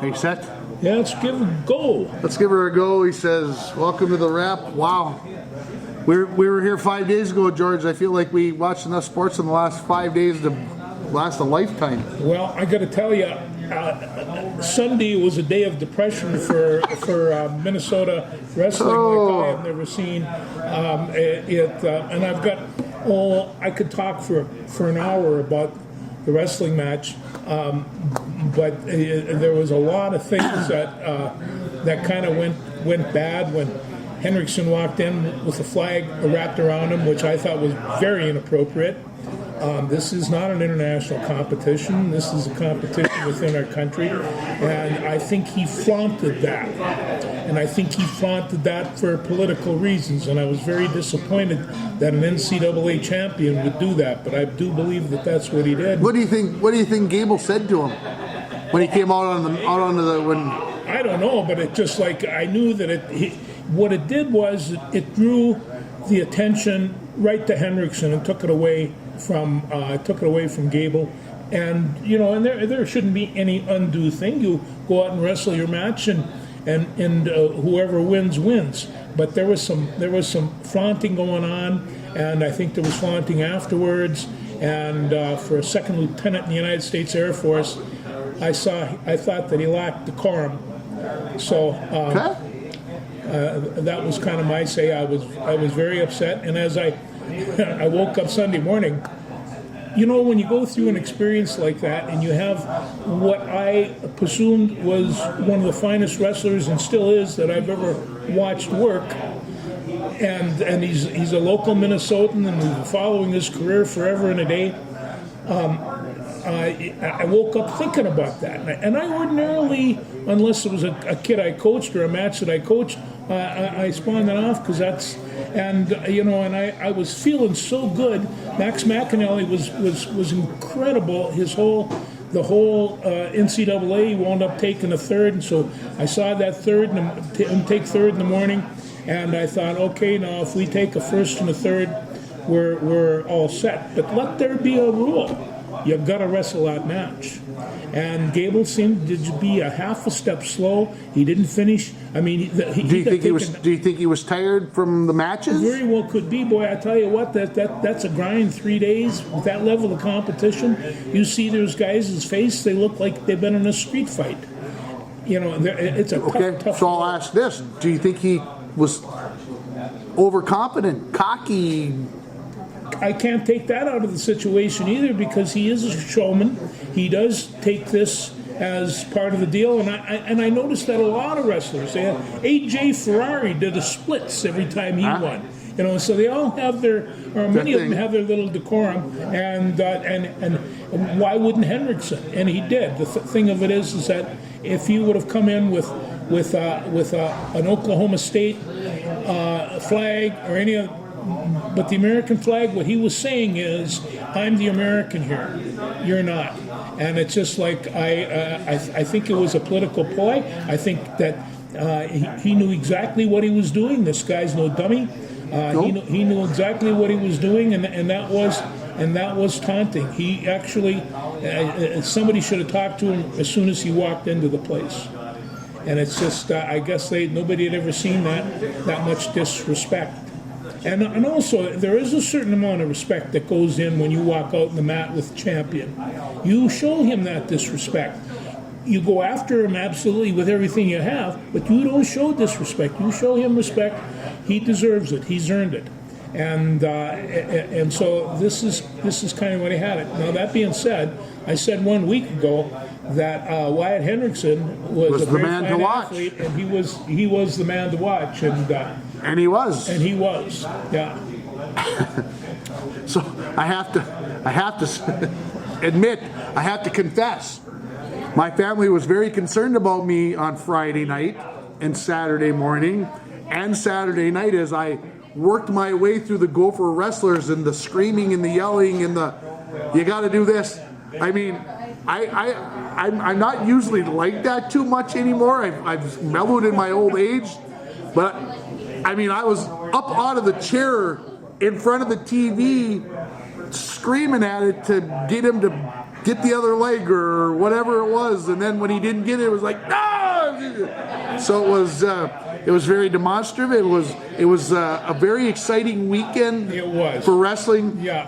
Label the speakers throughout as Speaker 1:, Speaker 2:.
Speaker 1: Are you set?
Speaker 2: Yeah, let's give it a go.
Speaker 1: Let's give her a go. He says, welcome to the rep. Wow. We were here 5 days ago, George. I feel like we watched enough sports in the last 5 days to last a lifetime.
Speaker 2: Well, I got to tell you, Sunday was a day of depression for Minnesota wrestling like I have never seen. And I've got, I could talk for an hour about the wrestling match, but there was a lot of things that kind of went bad when Henriksen walked in with the flag wrapped around him, which I thought was very inappropriate. This is not an international competition. This is a competition within our country. And I think he flaunted that. And I think he flaunted that for political reasons. And I was very disappointed that an NCAA champion would do that. But I do believe that that's what he did.
Speaker 1: What do you think Gable said to him when he came out onto the when?
Speaker 2: I don't know, but it just like I knew that what it did was it drew the attention right to Henriksen and took it away from Gable, and and there shouldn't be any undue thing. You go out and wrestle your match, and whoever wins. But there was some flaunting going on, and I think there was flaunting afterwards. And for a second lieutenant in the United States Air Force, I thought that he lacked decorum. So. That was kind of my say. I was very upset, and as I woke up Sunday morning, when you go through an experience like that, and you have what I presumed was one of the finest wrestlers, and still is, that I've ever watched work, and he's a local Minnesotan, and we've been following his career forever and a day. I woke up thinking about that, and I ordinarily, unless it was a kid I coached or a match that I coached, I spawned it off because that's, and I was feeling so good. Max McAnally was incredible. The whole NCAA wound up taking a third, and so I saw that third and take third in the morning, and I thought, okay, now if we take a first and a third, we're all set. But let there be a rule. You got to wrestle that match. And Gable seemed to be a half a step slow. He didn't finish. I mean,
Speaker 1: do you think he was tired from the matches?
Speaker 2: Very well could be, boy. I tell you what, that's a grind. 3 days with that level of competition. You see those guys' face; they look like they've been in a street fight. It's a tough.
Speaker 1: So I'll ask this: do you think he was overconfident, cocky?
Speaker 2: I can't take that out of the situation either, because he is a showman. He does take this as part of the deal, and I noticed that a lot of wrestlers, A.J. Ferrari did the splits every time he won. So they all have many of them have their little decorum, and why wouldn't Henriksen? And he did. The thing of it is that if he would have come in with an Oklahoma State flag or any other. But the American flag, what he was saying is, I'm the American here. You're not. And it's just like, I think it was a political ploy. I think that he knew exactly what he was doing. This guy's no dummy. He knew exactly what he was doing, and that was taunting. He actually, somebody should have talked to him as soon as he walked into the place. And it's just, I guess nobody had ever seen that much disrespect. And also, there is a certain amount of respect that goes in when you walk out in the mat with the champion. You show him that disrespect. You go after him absolutely with everything you have, but you don't show disrespect. You show him respect. He deserves it. He's earned it. And so this is kind of what he had it. Now, that being said, I said 1 week ago that Wyatt Henriksen was a
Speaker 1: the
Speaker 2: very
Speaker 1: man
Speaker 2: fine
Speaker 1: to watch,
Speaker 2: athlete, and he was the man to watch,
Speaker 1: and he was.
Speaker 2: And he was, yeah.
Speaker 1: So I have to admit, I have to confess, my family was very concerned about me on Friday night and Saturday morning and Saturday night as I worked my way through the Gopher wrestlers and the screaming and the yelling and you got to do this. I mean, I'm not usually like that too much anymore. I've mellowed in my old age, but I mean, I was up out of the chair in front of the TV screaming at it to get him to get the other leg or whatever it was, and then when he didn't get it, it was like, no! So it was very demonstrative. It was a very exciting weekend.
Speaker 2: It was.
Speaker 1: For wrestling.
Speaker 2: Yeah.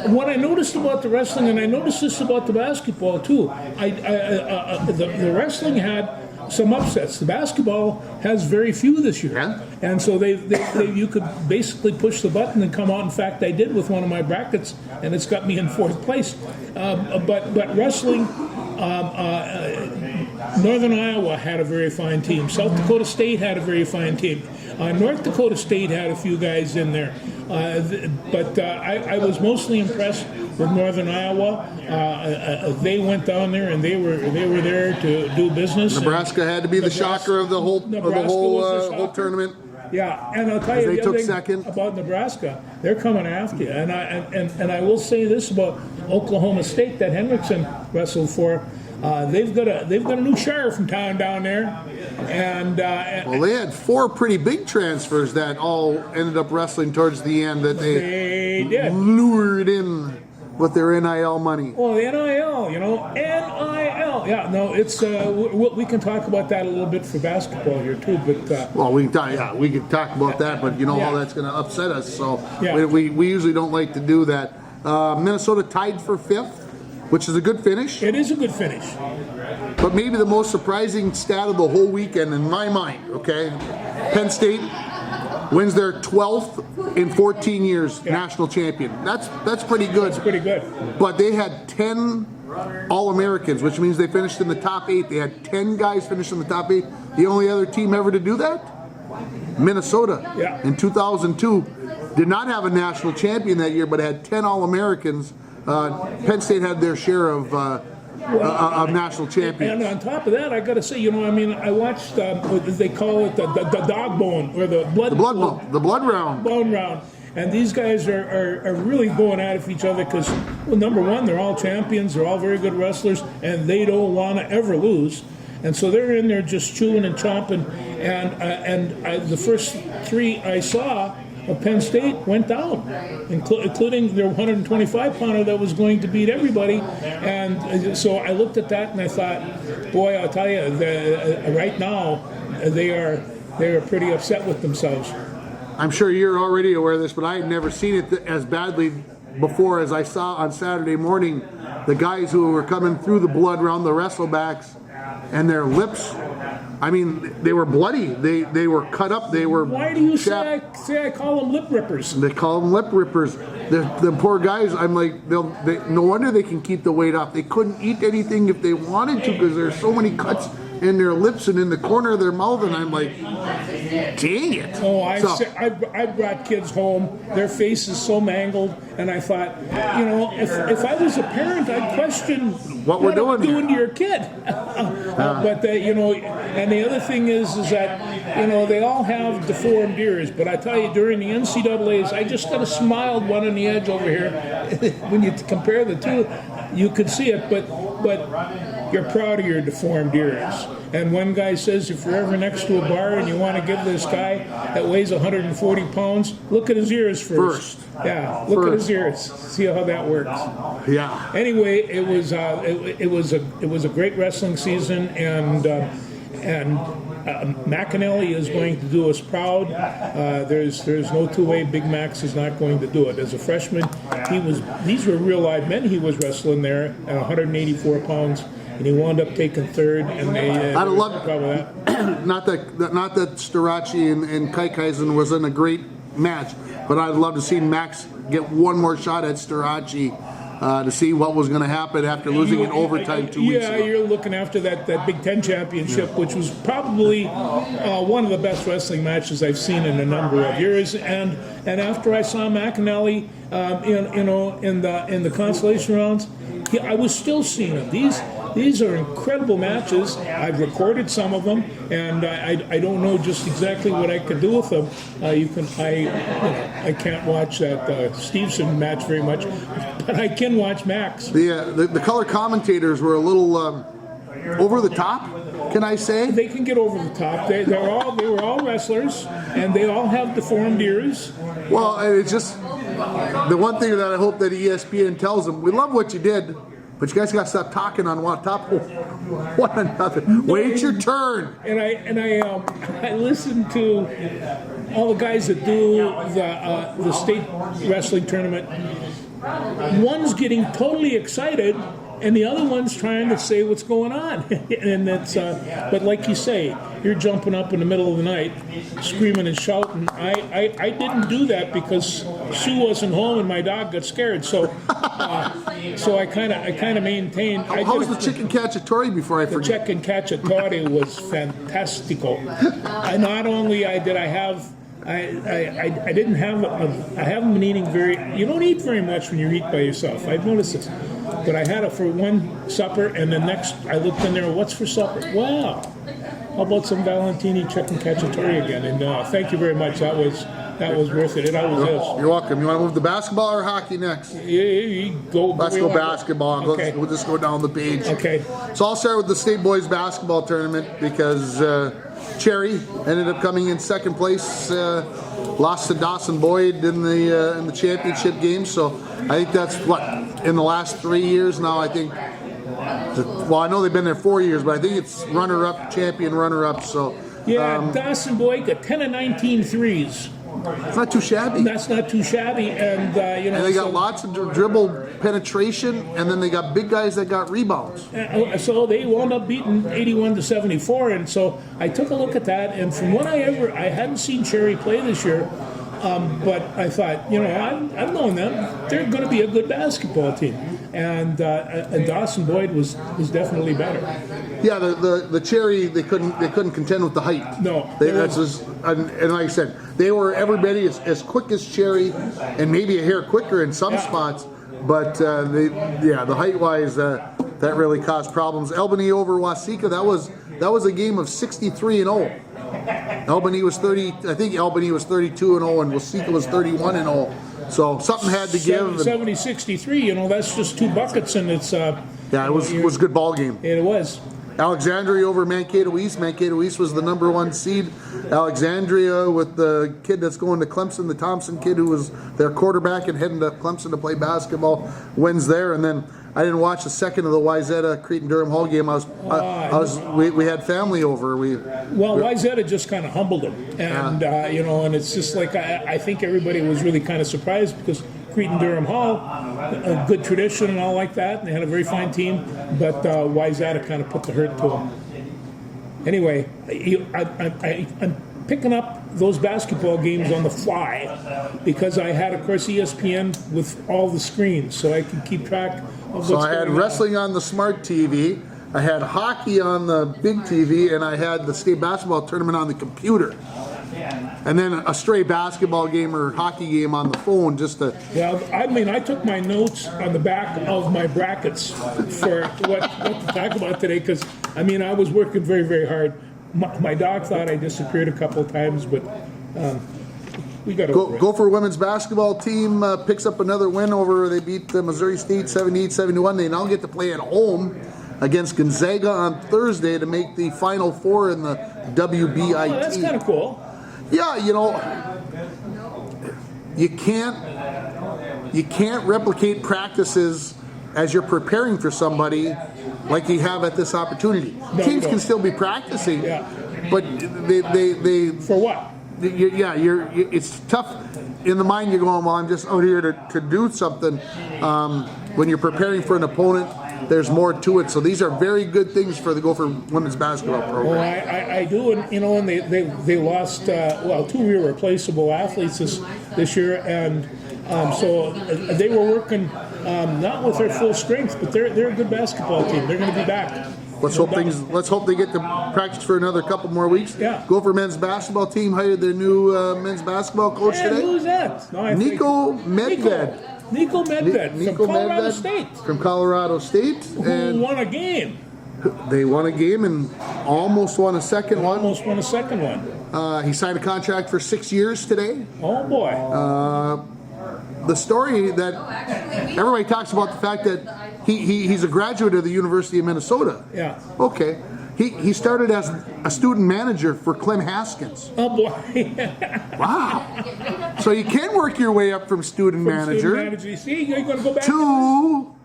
Speaker 2: What I noticed about the wrestling, and I noticed this about the basketball too, the wrestling had some upsets. The basketball has very few this year.
Speaker 1: Yeah.
Speaker 2: And so you could basically push the button and come out. In fact, I did with one of my brackets, and it's got me in 4th place. But wrestling, Northern Iowa had a very fine team. South Dakota State had a very fine team. North Dakota State had a few guys in there. But I was mostly impressed with Northern Iowa. They went down there and they were there to do business.
Speaker 1: Nebraska had to be the shocker of the whole whole tournament.
Speaker 2: Yeah, and I'll tell you
Speaker 1: They
Speaker 2: the
Speaker 1: took
Speaker 2: other thing
Speaker 1: second.
Speaker 2: about Nebraska, they're coming after you. And I will say this about Oklahoma State that Hendrickson wrestled for. They've got a new sheriff in town down there, and
Speaker 1: Well, they had 4 pretty big transfers that all ended up wrestling towards the end that
Speaker 2: they did.
Speaker 1: lured in with their NIL money.
Speaker 2: Well, the NIL, NIL. Yeah, no, it's we can talk about that a little bit for basketball here too, but
Speaker 1: Well, we could talk about that, but you know how
Speaker 2: Yeah.
Speaker 1: that's going to upset us. So
Speaker 2: Yeah.
Speaker 1: we usually don't like to do that. Minnesota tied for 5th, which is a good finish.
Speaker 2: it is a good finish.
Speaker 1: But maybe the most surprising stat of the whole weekend in my mind, okay? Penn State wins their 12th in 14 years national champion. That's pretty good.
Speaker 2: Pretty good.
Speaker 1: But they had 10 All-Americans, which means they finished in the top 8. They had 10 guys finish in the top 8. The only other team ever to do that? Minnesota.
Speaker 2: Yeah.
Speaker 1: In 2002. Did not have a national champion that year, but had 10 All-Americans. Penn State had their share of national champions.
Speaker 2: And on top of that, I got to say, I watched what they call it the dog bone or the blood
Speaker 1: round.
Speaker 2: bone round. And these guys are really going at it for each other because, well, number one, they're all champions, they're all very good wrestlers, and they don't want to ever lose. And so they're in there just chewing and chomping. And the first 3 I saw of Penn State went down, including their 125-pounder that was going to beat everybody. And so I looked at that and I thought, boy, I'll tell you, right now they are pretty upset with themselves.
Speaker 1: I'm sure you're already aware of this, but I had never seen it as badly before as I saw on Saturday morning. The guys who were coming through the blood around the wrestlebacks and their lips, I mean, they were bloody. They were cut up. They were.
Speaker 2: Why do you
Speaker 1: chapped.
Speaker 2: say I call them lip rippers?
Speaker 1: They call them lip rippers. The poor guys, I'm like, no wonder they can keep the weight off. They couldn't eat anything if they wanted to because there's so many cuts in their lips and in the corner of their mouth, and I'm like, dang it.
Speaker 2: Oh, I brought kids home. Their faces so mangled, and I thought, if I was a parent, I'd question
Speaker 1: What we're doing
Speaker 2: to your kid. But and the other thing is that they all have deformed ears. But I tell you, during the NCAA's, I just got a smiled one on the edge over here. When you compare the two, you could see it, but you're proud of your deformed ears. And one guy says, if you're ever next to a bar and you want to give this guy that weighs 140 pounds, look at his ears first. Yeah, look at his ears. See how that works.
Speaker 1: Yeah.
Speaker 2: Anyway, it was a great wrestling season, and McAnally is going to do us proud. There's no two-way. Big Max is not going to do it. As a freshman, these were real live men he was wrestling there at 184 pounds, and he wound up taking 3rd. And they
Speaker 1: I'd love
Speaker 2: that.
Speaker 1: not that Starachi and Kaikaizen was in a great match, but I'd love to see Max get one more shot at Starachi. To see what was going to happen after losing in overtime 2 weeks ago.
Speaker 2: Yeah, you're looking after that Big Ten championship, which was probably one of the best wrestling matches I've seen in a number of years. And after I saw McAnally, in the consolation rounds, I was still seeing them. These are incredible matches. I've recorded some of them, and I don't know just exactly what I could do with them. I can't watch that Stevenson match very much, but I can watch Max.
Speaker 1: The color commentators were a little over the top, can I say?
Speaker 2: They can get over the top. They were all wrestlers, and they all have deformed ears.
Speaker 1: Well, it's just the one thing that I hope that ESPN tells them, we love what you did, but you guys got to stop talking on top of one another. Wait your turn.
Speaker 2: And I listen to all the guys that do the state wrestling tournament. One's getting totally excited, and the other one's trying to say what's going on. And that's, but like you say, you're jumping up in the middle of the night, screaming and shouting. I didn't do that because Sue wasn't home and my dog got scared. So I kind of maintained.
Speaker 1: How was the chicken cacciatore before I
Speaker 2: The
Speaker 1: forget?
Speaker 2: chicken cacciatore was fantastico. Not only did I have. I didn't have. I haven't been eating very. You don't eat very much when you eat by yourself. I've noticed this. But I had it for one supper, and the next I looked in there. What's for supper? Wow! How about some Valentini chicken cacciatore again? And thank you very much. That was worth it. It always is.
Speaker 1: You're welcome. You want to move to basketball or hockey next?
Speaker 2: You go.
Speaker 1: Let's go basketball.
Speaker 2: Okay.
Speaker 1: We'll just go down the page.
Speaker 2: Okay.
Speaker 1: So I'll start with the state boys basketball tournament because Cherry ended up coming in second place. Lost to Dawson Boyd in the championship game. So I think that's what in the last 3 years now. I think. Well, I know they've been there 4 years, but I think it's runner-up, champion, runner-up. So
Speaker 2: Yeah, Dawson Boyd got 10 of 19 threes.
Speaker 1: it's not too shabby.
Speaker 2: That's not too shabby, and you know.
Speaker 1: And they got
Speaker 2: so-
Speaker 1: lots of dribble penetration, and then they got big guys that got rebounds.
Speaker 2: So they wound up beating 81-74, and so I took a look at that, and from what I hadn't seen Cherry play this year, but I thought, you know, I've known them; they're going to be a good basketball team, and Dawson Boyd was definitely better.
Speaker 1: Yeah, the Cherry they couldn't contend with the height.
Speaker 2: No,
Speaker 1: That's just, and like I said, they were everybody as quick as Cherry, and maybe a hair quicker in some spots. But the height wise, that really caused problems. Albany over Waseca, that was a game of 63-0. Albany was 30. I think Albany was 32-0, and Waseca was 31-0. So something had to give.
Speaker 2: 70-63. You know, that's just 2 buckets, and it's.
Speaker 1: Yeah, it was a good ball game.
Speaker 2: It was.
Speaker 1: Alexandria over Mankato East. Mankato East was the #1 seed. Alexandria with the kid that's going to Clemson, the Thompson kid who was their quarterback and heading to Clemson to play basketball, wins there. And then I didn't watch the second of the Wayzata Creighton Durham Hall game. We had family over.
Speaker 2: Wayzata just kind of humbled them, and you know, and it's just like I think everybody was really kind of surprised because Creighton Durham Hall, a good tradition and all like that, and they had a very fine team, but Wayzata kind of put the hurt to them. Anyway, I'm picking up those basketball games on the fly because I had, of course, ESPN with all the screens, so I can keep track of what's
Speaker 1: So
Speaker 2: going
Speaker 1: I had
Speaker 2: on.
Speaker 1: wrestling on the smart TV. I had hockey on the big TV, and I had the state basketball tournament on the computer. And then a stray basketball game or hockey game on the phone just to.
Speaker 2: Yeah, I mean, I took my notes on the back of my brackets for what to talk about today because, I mean, I was working very, very hard. My dog thought I disappeared a couple of times, but we got over it.
Speaker 1: Gopher women's basketball team picks up another win over. They beat Missouri State 78-71. They now get to play at home against Gonzaga on Thursday to make the Final Four in the WBIT.
Speaker 2: Oh, that's kind of cool.
Speaker 1: Yeah, you know, you can't replicate practices as you're preparing for somebody like you have at this opportunity.
Speaker 2: No,
Speaker 1: Teams
Speaker 2: you
Speaker 1: can
Speaker 2: don't.
Speaker 1: still be practicing,
Speaker 2: Yeah.
Speaker 1: but they
Speaker 2: For what?
Speaker 1: it's tough in the mind. You're going, well, I'm just out here to do something. When you're preparing for an opponent, there's more to it. So these are very good things for the Gopher women's basketball program.
Speaker 2: Well, I do, and you know, and they lost 2 irreplaceable athletes this year, and so they were working not with their full strength, but they're a good basketball team. They're going to be back.
Speaker 1: Let's hope they get to practice for another couple more weeks.
Speaker 2: Yeah.
Speaker 1: Gopher men's basketball team hired their new men's basketball coach
Speaker 2: And
Speaker 1: today.
Speaker 2: who's that? No,
Speaker 1: Nico Medved.
Speaker 2: Nico Medved from Colorado State,
Speaker 1: From Colorado State,
Speaker 2: who
Speaker 1: and
Speaker 2: won a game.
Speaker 1: they won a game and almost won a second one.
Speaker 2: Almost won a second one.
Speaker 1: He signed a contract for 6 years today.
Speaker 2: Oh boy.
Speaker 1: The story that everybody talks about the fact that he's a graduate of the University of Minnesota.
Speaker 2: Yeah.
Speaker 1: Okay. He started as a student manager for Clem Haskins.
Speaker 2: Oh boy.
Speaker 1: Wow. So you can work your way up from student manager
Speaker 2: You see, you're going to go back
Speaker 1: to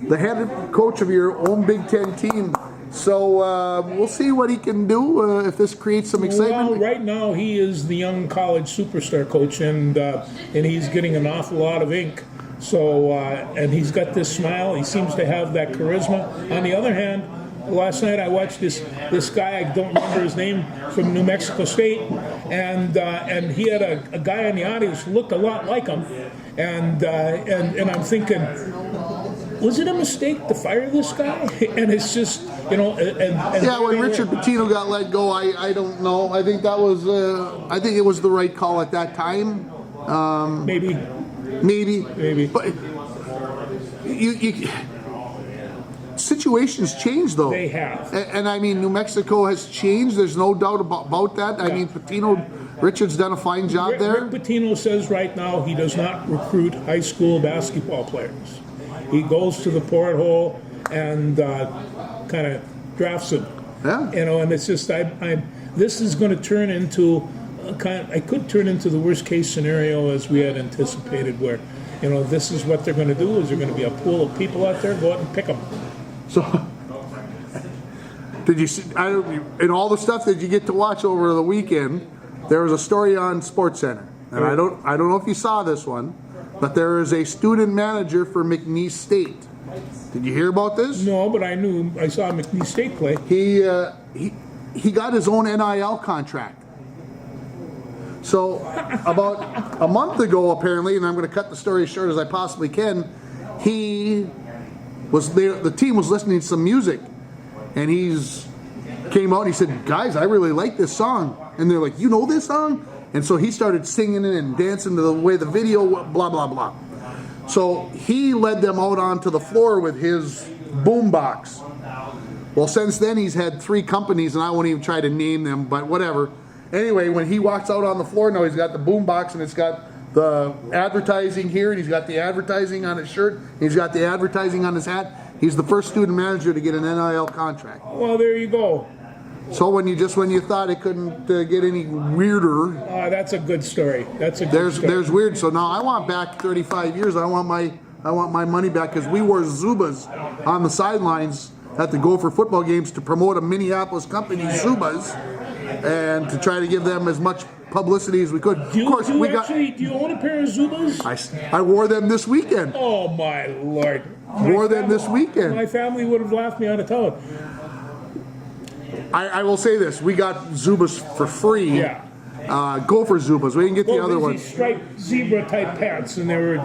Speaker 1: the head coach of your own Big Ten team. So we'll see what he can do if this creates some
Speaker 2: Well,
Speaker 1: excitement.
Speaker 2: right now he is the young college superstar coach, and he's getting an awful lot of ink. So and he's got this smile. He seems to have that charisma. On the other hand, last night I watched this guy. I don't remember his name, from New Mexico State, and he had a guy in the audience who looked a lot like him, and I'm thinking, was it a mistake to fire this guy? And it's just, and
Speaker 1: Yeah, when Richard Pitino got let go, I don't know. I think that was I think it was the right call at that time.
Speaker 2: maybe.
Speaker 1: But you situations change though.
Speaker 2: They have.
Speaker 1: And I mean, New Mexico has changed. There's no doubt about that. I mean, Richard's done a fine job there.
Speaker 2: Rick Pitino says right now he does not recruit high school basketball players. He goes to the porthole and kind of drafts them.
Speaker 1: Yeah.
Speaker 2: And it's just this is going to turn into I could turn into the worst case scenario as we had anticipated, where this is what they're going to do. Is there going to be a pool of people out there, go out and pick them.
Speaker 1: So, did you see, in all the stuff that you get to watch over the weekend, there was a story on SportsCenter, and I don't know if you saw this one, but there is a student manager for McNeese State. Did you hear about this?
Speaker 2: No, but I saw McNeese State play.
Speaker 1: He got his own NIL contract. So about a month ago, apparently, and I'm going to cut the story as short as I possibly can, the team was listening to some music, and came out and he said, "Guys, I really like this song." And they're like, "You know this song?" And so he started singing it and dancing to the way the video, blah, blah, blah. So he led them out onto the floor with his boombox. Well, since then he's had 3 companies, and I won't even try to name them, but whatever. Anyway, when he walks out on the floor now, he's got the boombox, and it's got the advertising here, and he's got the advertising on his shirt, and he's got the advertising on his hat. He's the first student manager to get an NIL contract.
Speaker 2: Well, there you go.
Speaker 1: So when you thought it couldn't get any weirder,
Speaker 2: That's a good story. Story.
Speaker 1: there's weird. So now I want back 35 years. I want my money back, because we wore Zubas on the sidelines at the Gopher football games to promote a Minneapolis company, Zubas, and to try to give them as much publicity as we could.
Speaker 2: Do you own a pair of Zubas?
Speaker 1: I wore them this weekend.
Speaker 2: Oh my Lord!
Speaker 1: Wore them this weekend.
Speaker 2: My family would have laughed me out of town.
Speaker 1: I will say this: we got Zubas for free.
Speaker 2: Yeah.
Speaker 1: Gopher Zubas. We didn't get the other
Speaker 2: These
Speaker 1: ones.
Speaker 2: striped zebra type pants, and they were.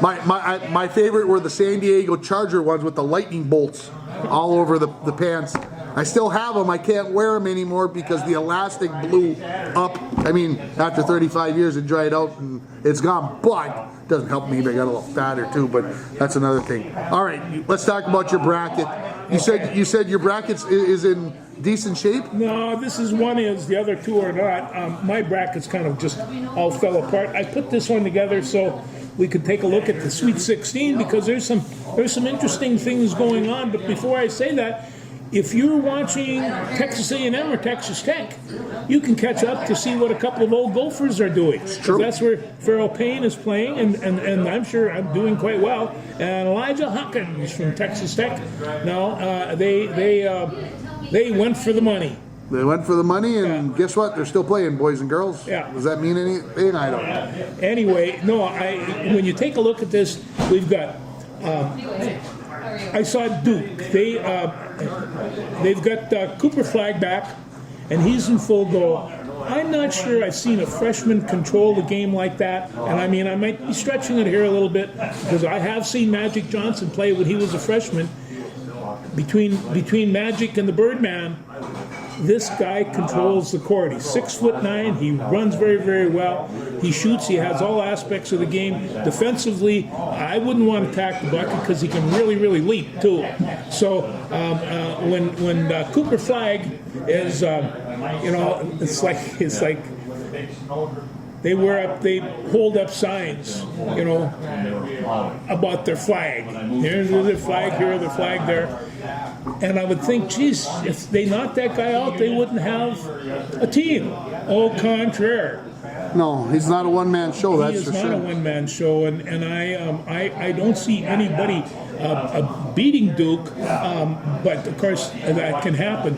Speaker 1: My favorite were the San Diego Charger ones with the lightning bolts all over the pants. I still have them. I can't wear them anymore because the elastic blew up. I mean, after 35 years, it dried out and it's gone. But it doesn't help me. I got a little fatter too. But that's another thing. All right, let's talk about your bracket. You said your bracket is in decent shape.
Speaker 2: No, one is. The other 2 are not. My brackets kind of just all fell apart. I put this one together so we could take a look at the Sweet 16, because there's some interesting things going on. But before I say that, if you're watching Texas A&M or Texas Tech, you can catch up to see what a couple of old Gophers are doing.
Speaker 1: True.
Speaker 2: That's where Farrell Payne is playing, and I'm sure I'm doing quite well. And Elijah Hawkins from Texas Tech. No, they went for the money.
Speaker 1: They went for the money, and guess what? They're still playing, boys and girls.
Speaker 2: Yeah.
Speaker 1: Does that mean anything? I don't know.
Speaker 2: Anyway, no. When you take a look at this, we've got. I saw Duke. They've got Cooper Flagg back, and he's in full go. I'm not sure I've seen a freshman control the game like that. And I mean, I might be stretching it here a little bit, because I have seen Magic Johnson play when he was a freshman. Between Magic and the Birdman, this guy controls the court. He's 6'9". He runs very, very well. He shoots. He has all aspects of the game. Defensively, I wouldn't want to attack the bucket, because he can really, really leap too. So when Cooper Flagg is, it's like they hold up signs, about their flag. Here's their flag here, their flag there. And I would think, geez, if they knocked that guy out, they wouldn't have a team. Au contraire.
Speaker 1: No, he's not a one-man show,
Speaker 2: He
Speaker 1: that's
Speaker 2: is
Speaker 1: for
Speaker 2: not a
Speaker 1: sure.
Speaker 2: one-man show, and I don't see anybody beating Duke, but of course that can happen.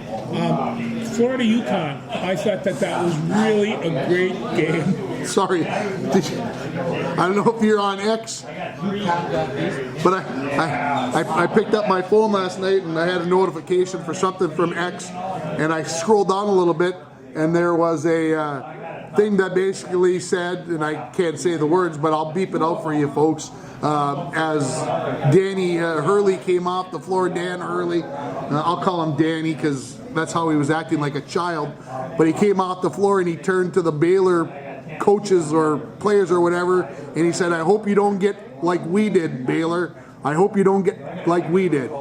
Speaker 2: Florida UConn, I thought that was really a great game.
Speaker 1: Sorry. I don't know if you're on X, but I picked up my phone last night and I had a notification for something from X, and I scrolled down a little bit, and there was a thing that basically said, and I can't say the words, but I'll beep it out for you folks, as Danny Hurley came off the floor, Dan Hurley, I'll call him Danny because that's how he was acting, like a child, but he came off the floor and he turned to the Baylor coaches or players or whatever, and he said, I hope you don't get like we did, Baylor. I hope you don't get like we did.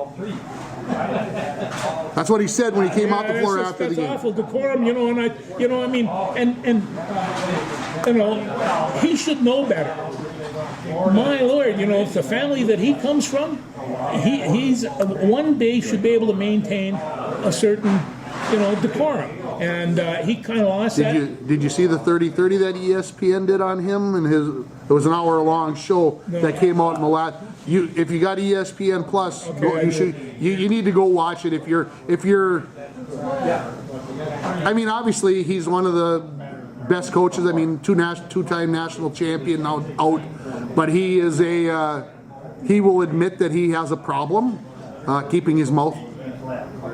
Speaker 1: That's what he said when he came off the floor after the game.
Speaker 2: That's awful decorum, he should know better. My Lord, if the family that he comes from, he's one day should be able to maintain a certain, decorum. And he kind of lost that.
Speaker 1: Did you see the 30-30 that ESPN did on him? And it was an hour-long show that came out in the last. If you got ESPN Plus, you need to go watch it. If you're, I mean, obviously he's one of the best coaches. I mean, two-time national champion out, but he is he will admit that he has a problem keeping his mouth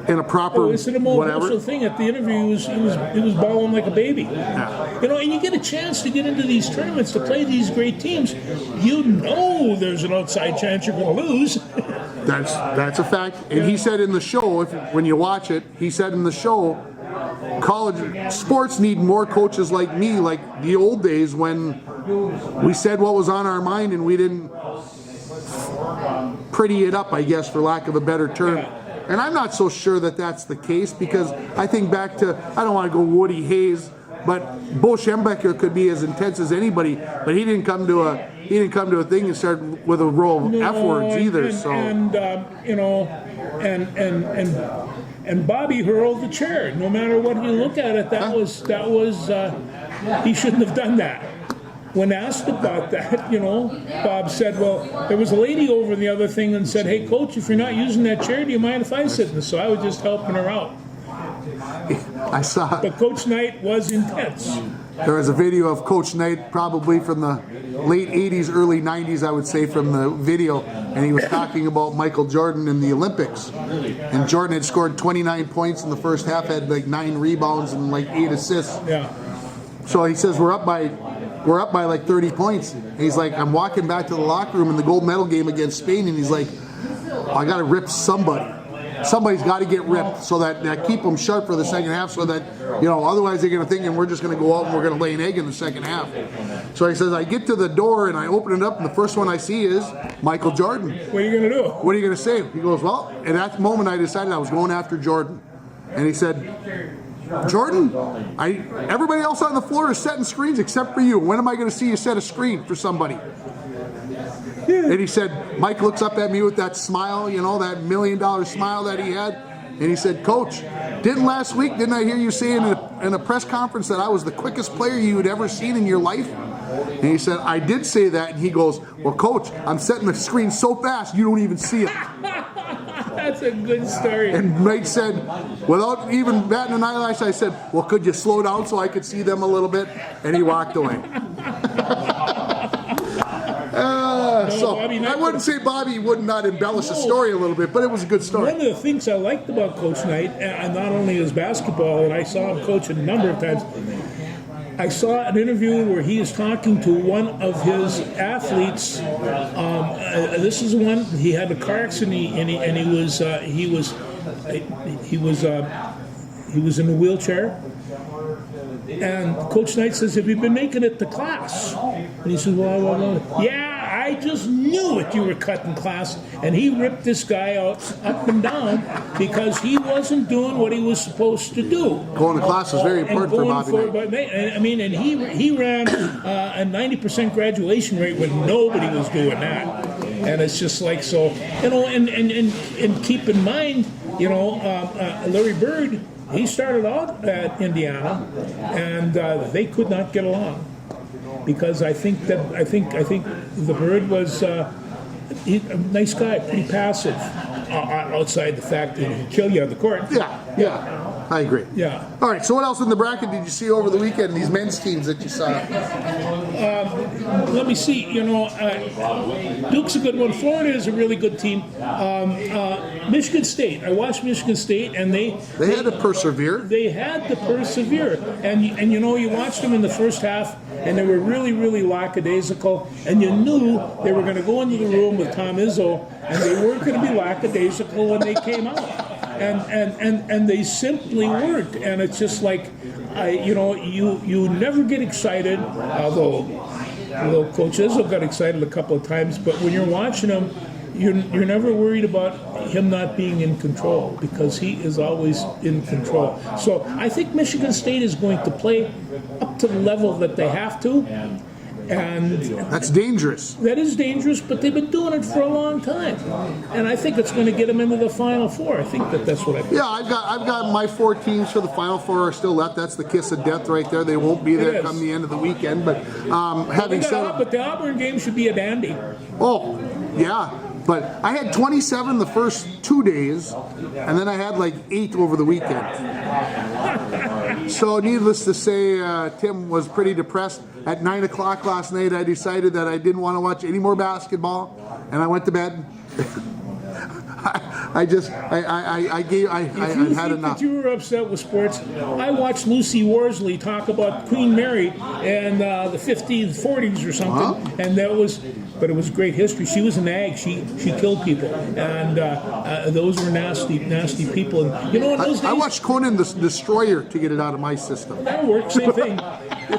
Speaker 1: in a proper
Speaker 2: it's an emotional
Speaker 1: whatever
Speaker 2: thing. At the interview, he was bawling like a baby.
Speaker 1: Yeah.
Speaker 2: And you get a chance to get into these tournaments to play these great teams. There's an outside chance you're going to lose.
Speaker 1: That's a fact. And he said in the show, when you watch it, he said in the show, college sports need more coaches like me, like the old days when we said what was on our mind and we didn't pretty it up, I guess, for lack of a better term.
Speaker 2: Yeah.
Speaker 1: And I'm not so sure that that's the case, because I think back to, I don't want to go Woody Hayes, but Bo Schembechler could be as intense as anybody, but he didn't come to a thing and start with a row of F words either.
Speaker 2: And Bobby hurled the chair. No matter what you look at it, that was he shouldn't have done that. When asked about that, Bob said, well, there was a lady over in the other thing and said, hey, coach, if you're not using that chair, do you mind if I sit in this? So I was just helping her out.
Speaker 1: I saw.
Speaker 2: But Coach Knight was intense.
Speaker 1: There was a video of Coach Knight, probably from the late 80s, early 90s, I would say, from the video, and he was talking about Michael Jordan in the Olympics. And Jordan had scored 29 points in the first half, had like 9 rebounds and like 8 assists.
Speaker 2: Yeah.
Speaker 1: So he says, we're up by like 30 points. And he's like, I'm walking back to the locker room in the gold medal game against Spain, and he's like, I got to rip somebody. Somebody's got to get ripped so that keep them sharp for the second half, so that, otherwise they're going to think we're just going to go out and we're going to lay an egg in the second half. So he says, I get to the door and I open it up, and the first one I see is Michael Jordan.
Speaker 2: What are you going to do?
Speaker 1: What are you going to say? He goes, well, at that moment I decided I was going after Jordan. And he said, Jordan, everybody else on the floor is setting screens except for you. When am I going to see you set a screen for somebody? And he said, Mike looks up at me with that smile, that $1 million smile that he had. And he said, Coach, didn't I hear you say in a press conference that I was the quickest player you had ever seen in your life? And he said, I did say that. And he goes, well, Coach, I'm setting the screen so fast you don't even see it.
Speaker 2: That's a good story.
Speaker 1: And Knight said, without even batting an eyelash, I said, well, could you slow down so I could see them a little bit? And he walked away. I wouldn't say Bobby would not embellish the story a little bit, but it was a good story.
Speaker 2: One of the things I liked about Coach Knight, and not only his basketball, and I saw him coach a number of times, I saw an interview where he is talking to one of his athletes. This is one, he had a car accident, and he was in a wheelchair. And Coach Knight says, have you been making it to class? And he says, well, yeah, I just knew it, you were cutting class. And he ripped this guy out up and down because he wasn't doing what he was supposed to do.
Speaker 1: Going to class was very important for Bobby Knight.
Speaker 2: And he ran a 90% graduation rate when nobody was doing that. And it's just like, so, and keep in mind, Larry Bird, he started out at Indiana, and they could not get along. because I think the Bird was a nice guy, pretty passive, outside the fact that he'd kill you on the court.
Speaker 1: Yeah, I agree.
Speaker 2: Yeah.
Speaker 1: All right, so what else in the bracket did you see over the weekend, these men's teams that you saw?
Speaker 2: Let me see. Duke's a good one. Florida is a really good team. Michigan State. I watched Michigan State, and they
Speaker 1: had to persevere.
Speaker 2: They had to persevere, and you watched them in the first half, and they were really, really lackadaisical, and you knew they were going to go into the room with Tom Izzo, and they weren't going to be lackadaisical when they came out. And they simply weren't, and it's just like, you never get excited, although Coach Izzo got excited a couple of times, but when you're watching him, you're never worried about him not being in control, because he is always in control. So I think Michigan State is going to play up to the level that they have to. And
Speaker 1: that's dangerous.
Speaker 2: That is dangerous, but they've been doing it for a long time, and I think it's going to get them into the Final Four. I think that's what I think.
Speaker 1: Yeah, I've got my 4 teams for the Final Four are still left. That's the kiss of death right there. They won't be there come the end of the weekend. But having said,
Speaker 2: but the Auburn game should be a dandy.
Speaker 1: Oh, yeah. But I had 27 the first 2 days, and then I had like 8 over the weekend. So needless to say, Tim was pretty depressed. At 9 o'clock last night, I decided that I didn't want to watch any more basketball, and I went to bed. I had enough.
Speaker 2: That you were upset with sports. I watched Lucy Worsley talk about Queen Mary and the 50s, 40s or something, and it was great history. She was an ag. She killed people, and those were nasty people. And in those days,
Speaker 1: I watched Conan the Destroyer to get it out of my system.
Speaker 2: That'll work. Same thing.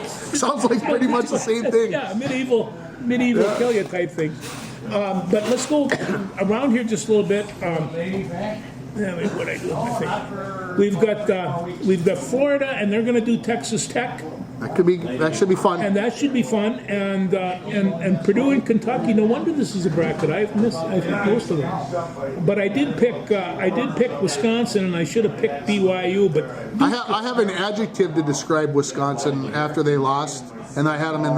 Speaker 1: Sounds like pretty much the same thing.
Speaker 2: Yeah, medieval kill you type thing. But let's go around here just a little bit. What I do with my thing? We've got Florida, and they're going to do Texas Tech.
Speaker 1: That should be fun.
Speaker 2: And that should be fun. And Purdue and Kentucky. No wonder this is a bracket. I think most of them. But I did pick Wisconsin, and I should have picked BYU. But
Speaker 1: I have an adjective to describe Wisconsin after they lost, and I had them in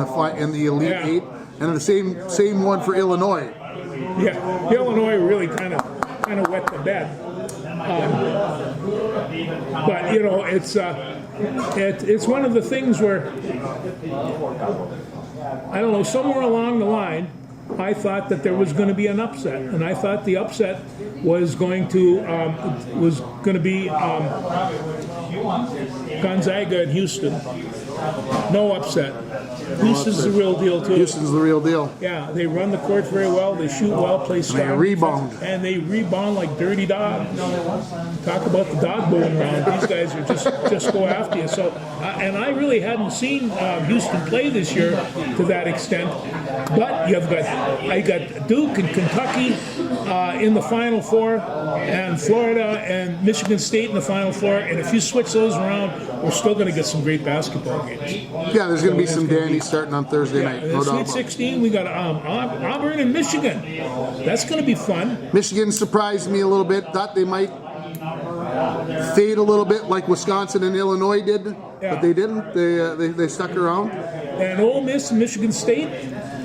Speaker 1: the Elite Eight. And the same one for Illinois.
Speaker 2: Yeah, Illinois really kind of wet the bed. But it's one of the things where, I don't know, somewhere along the line, I thought that there was going to be an upset, and I thought the upset was going to be Gonzaga and Houston. No upset. Houston's the real deal too.
Speaker 1: Houston's the real deal.
Speaker 2: Yeah, they run the court very well. They shoot well, play strong.
Speaker 1: And they rebound.
Speaker 2: And they rebound like dirty dogs. Talk about the dog bone round. These guys are just go after you. So, and I really hadn't seen Houston play this year to that extent. But I got Duke and Kentucky in the Final Four, and Florida and Michigan State in the Final Four. And if you switch those around, we're still going to get some great basketball games.
Speaker 1: Yeah, there's going to be some dandies starting on Thursday night. No doubt.
Speaker 2: Sweet 16, we got Auburn and Michigan. That's going to be fun.
Speaker 1: Michigan surprised me a little bit. Thought they might fade a little bit like Wisconsin and Illinois did, but they didn't. They stuck around.
Speaker 2: And Ole Miss and Michigan State.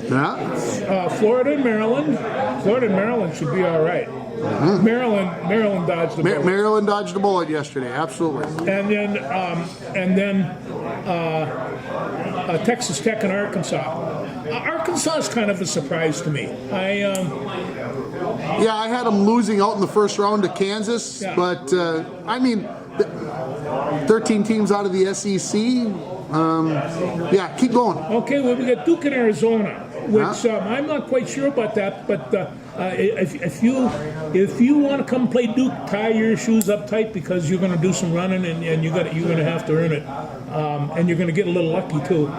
Speaker 1: Yeah.
Speaker 2: Florida and Maryland. Florida and Maryland should be all right. Mm-hmm. Maryland dodged the bullet.
Speaker 1: Maryland dodged the bullet yesterday, absolutely.
Speaker 2: And then Texas Tech and Arkansas. Arkansas is kind of a surprise to me. I
Speaker 1: had them losing out in the first round to Kansas, but 13 teams out of the SEC. Keep going.
Speaker 2: Okay, well, we got Duke and Arizona, which I'm not quite sure about that, but if you want to come play Duke, tie your shoes up tight, because you're going to do some running, and you're going to have to earn it, and you're going to get a little lucky too.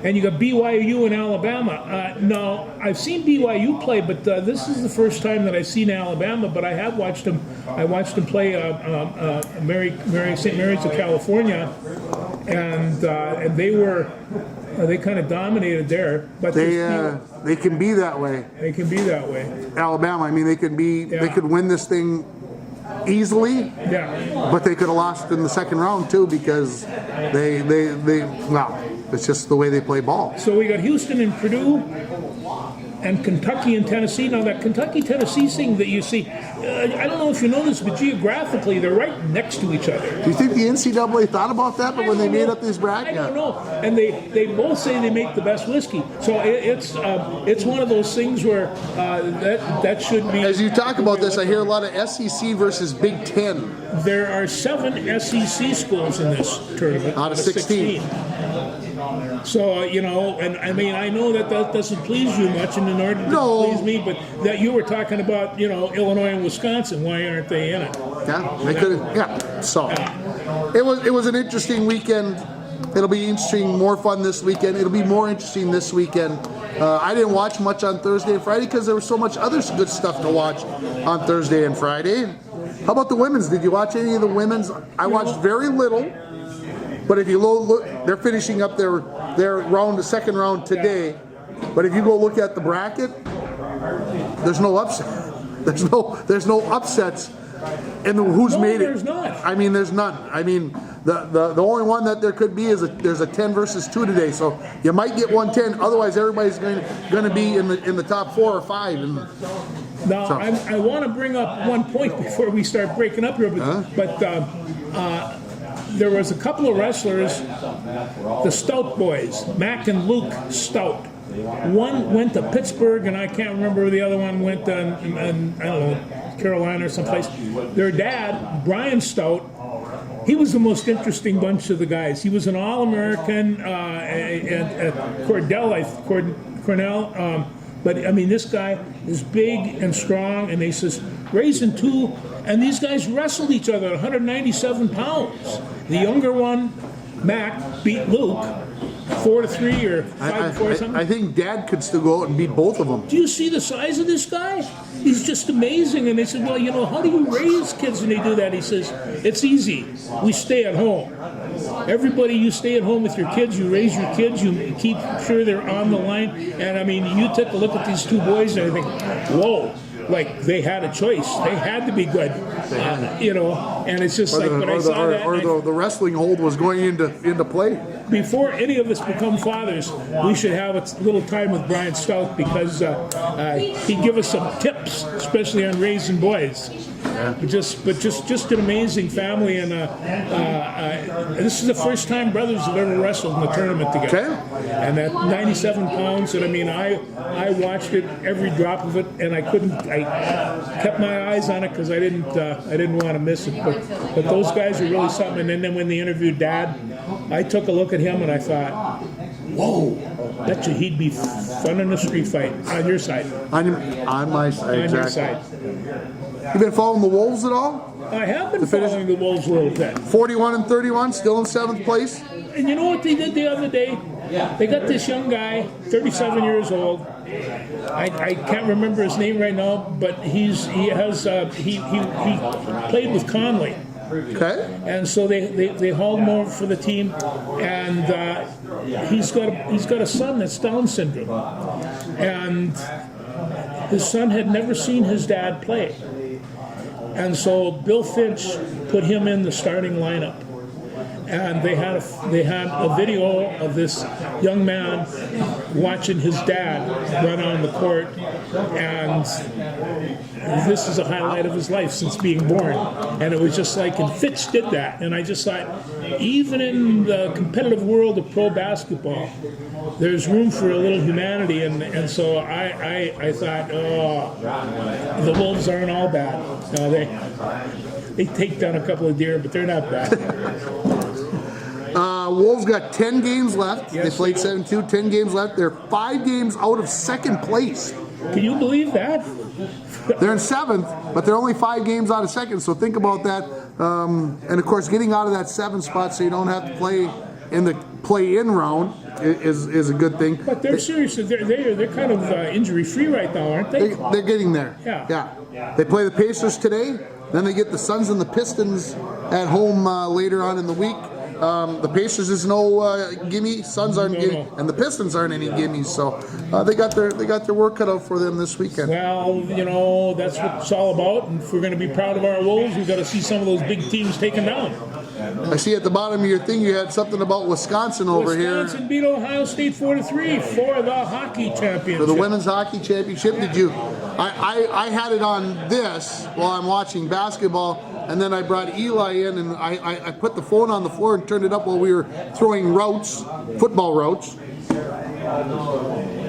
Speaker 2: And you got BYU and Alabama. Now, I've seen BYU play, but this is the first time that I've seen Alabama. But I have watched them. I watched them play St. Mary's of California, and they kind of dominated there. But
Speaker 1: they can be that way.
Speaker 2: They can be that way.
Speaker 1: Alabama. I mean, they could win this thing easily. Yeah. But they could have lost in the second round too, because they It's just the way they play ball.
Speaker 2: So we got Houston and Purdue and Kentucky and Tennessee. Now that Kentucky-Tennessee thing that you see, I don't know if you know this, but geographically they're right next to each other.
Speaker 1: Do you think the NCAA thought about that, but when they made up these brackets?
Speaker 2: I don't know. And they both say they make the best whiskey. So it's one of those things where that should be.
Speaker 1: As you talk about this, I hear a lot of SEC versus Big Ten.
Speaker 2: There are 7 SEC schools in this tournament.
Speaker 1: Out of 16.
Speaker 2: So, and I mean, I know that doesn't please you much, and in order to
Speaker 1: No.
Speaker 2: please me, but that you were talking about, Illinois and Wisconsin. Why aren't they in it?
Speaker 1: Yeah, they could. Yeah. So it was an interesting weekend. It'll be interesting, more fun this weekend. It'll be more interesting this weekend. I didn't watch much on Thursday and Friday because there was so much other good stuff to watch on Thursday and Friday. How about the women's? Did you watch any of the women's? I watched very little. But if you look, they're finishing up their round, the second round today. But if you go look at the bracket, there's no upset. There's no upsets. And who's made it?
Speaker 2: There's not.
Speaker 1: I mean, there's none. I mean, the only one that there could be is there's a 10 versus 2 today. So you might get 110. Otherwise, everybody's going to be in the top 4 or 5. And
Speaker 2: Now,
Speaker 1: so.
Speaker 2: I want to bring up one point before we start breaking up here, but there was a couple of wrestlers, the Stout boys, Mac and Luke Stout. One went to Pittsburgh, and I can't remember where the other one went, I don't know, Carolina or someplace. Their dad, Brian Stout, he was the most interesting bunch of the guys. He was an All-American at Cornell. But I mean, this guy is big and strong, and he says, raising 2, and these guys wrestled each other at 197 pounds. The younger one, Mac, beat Luke 4-3 or 5-4 or something.
Speaker 1: I think Dad could still go out and beat both of them.
Speaker 2: Do you see the size of this guy? He's just amazing. And they said, well, how do you raise kids when they do that? He says, it's easy. We stay at home. Everybody, you stay at home with your kids, you raise your kids, you keep sure they're on the line. And I mean, you take a look at these 2 boys and I think, whoa, like they had a choice. They had to be good, and it's just like when I saw that.
Speaker 1: The wrestling hold was going into play.
Speaker 2: Before any of us become fathers, we should have a little time with Brian Stout because he'd give us some tips, especially on raising boys. But just an amazing family, and this is the first time brothers have ever wrestled in the tournament together.
Speaker 1: Okay.
Speaker 2: And at 97 pounds, and I mean, I watched it every drop of it, and I kept my eyes on it because I didn't want to miss it. But those guys are really something. And then when they interviewed Dad, I took a look at him and I thought, whoa, bet you he'd be fun in a street fight on your side.
Speaker 1: On my side,
Speaker 2: On
Speaker 1: exactly.
Speaker 2: your side.
Speaker 1: You been following the Wolves at all?
Speaker 2: I have been following the Wolves a little bit.
Speaker 1: 41-31, still in 7th place.
Speaker 2: And you know what they did the other day? They got this young guy, 37 years old. I can't remember his name right now, but he played with Conley.
Speaker 1: Okay.
Speaker 2: And so they hauled him over for the team, and he's got a son that's Down syndrome, and his son had never seen his dad play, and so Bill Finch put him in the starting lineup. And they had a video of this young man watching his dad run on the court, and this is a highlight of his life since being born. And it was just like, and Fitz did that. And I just thought, even in the competitive world of pro basketball, there's room for a little humanity. And so I thought, oh, the Wolves aren't all bad. No, they take down a couple of deer, but they're not bad.
Speaker 1: Wolves got 10 games left.
Speaker 2: Yes,
Speaker 1: they played 7-2, 10 games left. They're 5 games out of 2nd place.
Speaker 2: Can you believe that?
Speaker 1: They're in 7th, but they're only 5 games out of 2nd, so think about that. And of course, getting out of that 7th spot so you don't have to play in the play-in round is a good thing.
Speaker 2: But they're serious. They're kind of injury-free right now, aren't they?
Speaker 1: They're getting there.
Speaker 2: Yeah.
Speaker 1: They play the Pacers today, then they get the Suns and the Pistons at home later on in the week. The Pacers is no gimme, Suns aren't gimme, and the Pistons aren't any gimmies. So they got their work cut out for them this weekend.
Speaker 2: Well, that's what it's all about. And if we're going to be proud of our Wolves, we've got to see some of those big teams taken down.
Speaker 1: I see at the bottom of your thing you had something about Wisconsin over here.
Speaker 2: Wisconsin beat Ohio State 4-3 for the hockey championship.
Speaker 1: For the women's hockey championship. Did you? I had it on this while I'm watching basketball, and then I brought Eli in, and I put the phone on the floor and turned it up while we were throwing routes, football routes.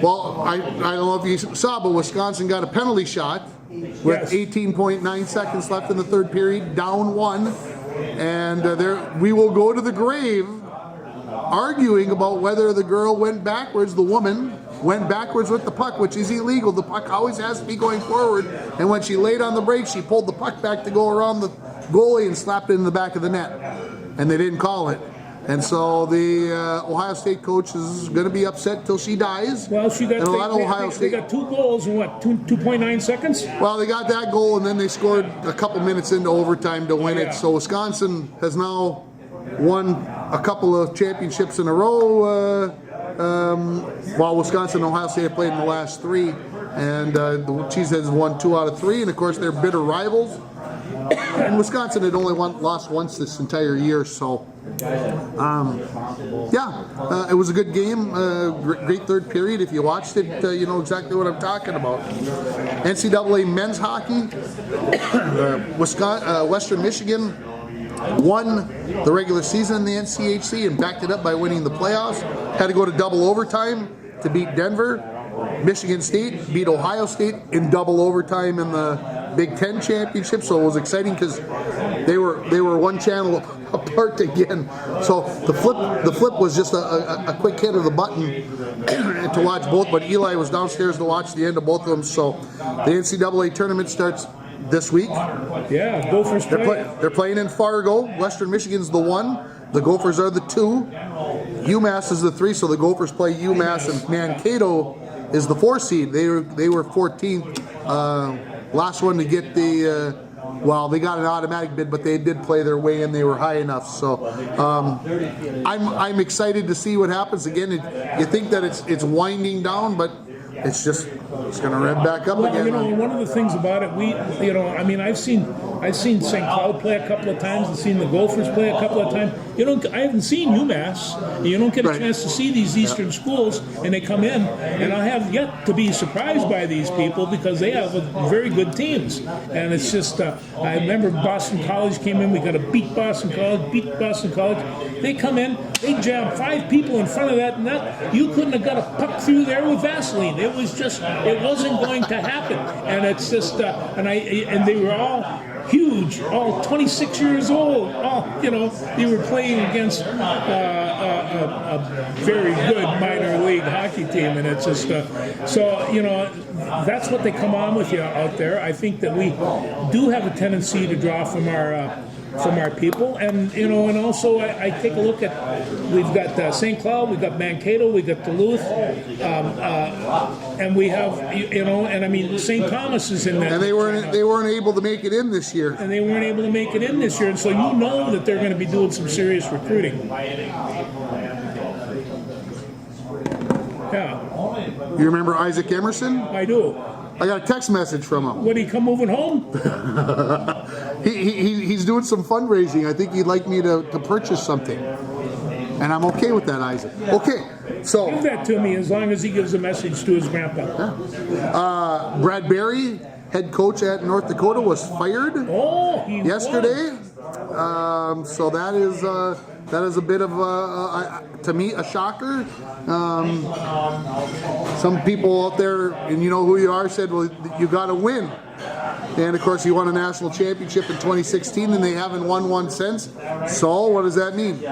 Speaker 1: Well, I don't know if you saw, but Wisconsin got a penalty shot with 18.9 seconds left in the third period, down 1, and we will go to the grave arguing about whether the girl went backwards, the woman went backwards with the puck, which is illegal. The puck always has to be going forward, and when she laid on the brakes, she pulled the puck back to go around the goalie and slapped it in the back of the net, and they didn't call it. And so the Ohio State coach is going to be upset till she dies.
Speaker 2: Well, they got 2 goals in what, 2.9 seconds?
Speaker 1: Well, they got that goal, and then they scored a couple minutes into overtime to win it. So Wisconsin has now won a couple of championships in a row, while Wisconsin and Ohio State have played in the last 3. And the Cheeseheads won 2 out of 3, and of course they're bitter rivals. And Wisconsin had only lost once this entire year, so it was a good game. Great third period. If you watched it, you know exactly what I'm talking about. NCAA men's hockey. Western Michigan won the regular season in the NCHC and backed it up by winning the playoffs. Had to go to double overtime to beat Denver. Michigan State beat Ohio State in double overtime in the Big Ten championship, so it was exciting because they were one channel apart again. So the flip was just a quick hit of the button to watch both. But Eli was downstairs to watch the end of both of them. So the NCAA tournament starts this week.
Speaker 2: Yeah, Gophers
Speaker 1: they're playing in Fargo. Western Michigan's the 1. The Gophers are the 2. UMass is the 3. So the Gophers play UMass, and Mankato is the 4 seed. They were 14th. Last one to get the, they got an automatic bid, but they did play their way in. They were high enough. So I'm excited to see what happens. Again, you think that it's winding down, but it's going to rev back up again.
Speaker 2: You know, one of the things about it, I've seen St. Cloud play a couple of times. I've seen the Gophers play a couple of times. I haven't seen UMass. You don't get a chance to see these Eastern schools, and they come in, and I have yet to be surprised by these people because they have very good teams. And it's just, I remember Boston College came in. We got to beat Boston College. They come in, they jam 5 people in front of that net. You couldn't have got a puck through there with Vaseline. It wasn't going to happen. And it's just, and they were all huge, all 26 years old. You were playing against a very good minor league hockey team, and it's just that's what they come on with you out there. I think that we do have a tendency to draw from our people, and and also I take a look at, we've got St. Cloud, we've got Mankato, we've got Duluth, and we have St. Thomas is in that.
Speaker 1: And they weren't able to make it in this year. And
Speaker 2: so you know that they're going to be doing some serious recruiting. Yeah.
Speaker 1: You remember Isaac Emerson?
Speaker 2: I do.
Speaker 1: I got a text message from him.
Speaker 2: Would he come moving home?
Speaker 1: He's doing some fundraising. I think he'd like me to purchase something. And I'm okay with that, Isaac. Okay, so...
Speaker 2: Give that to me as long as he gives a message to his grandpa.
Speaker 1: Yeah. Brad Berry, head coach at North Dakota, was fired yesterday. So that is a bit of, to me, a shocker. Some people out there, and you know who you are, said, well, you got to win. And of course, he won a national championship in 2016, and they haven't won one since. So what does that mean?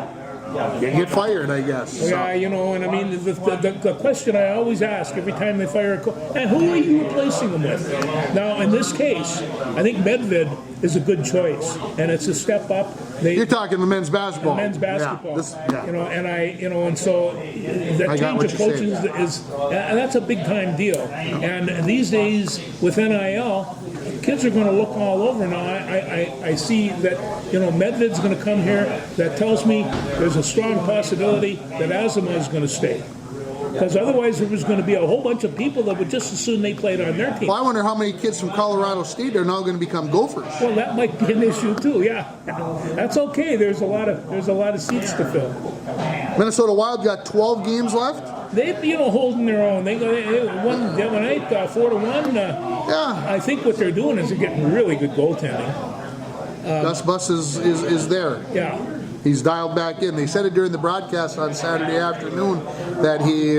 Speaker 1: You get fired, I guess.
Speaker 2: Yeah, and I mean, the question I always ask every time they fire a coach, and who are you replacing them with? Now, in this case, I think Medved is a good choice, and it's a step up.
Speaker 1: You're talking the men's basketball.
Speaker 2: And so the change of coaches and that's a big time deal. And these days with NIL, kids are going to look all over. Now I see that Medved's going to come here. That tells me there's a strong possibility that Azuma is going to stay. Because otherwise there was going to be a whole bunch of people that would just as soon they played on their team.
Speaker 1: Well, I wonder how many kids from Colorado State are now going to become Gophers.
Speaker 2: Well, that might be an issue too. Yeah, that's okay. There's a lot of seats to fill.
Speaker 1: Minnesota Wild got 12 games left.
Speaker 2: They, holding their own. They won the other night 4-1.
Speaker 1: Yeah.
Speaker 2: I think what they're doing is they're getting really good goaltending.
Speaker 1: Gus Bus is there.
Speaker 2: Yeah.
Speaker 1: He's dialed back in. They said it during the broadcast on Saturday afternoon that he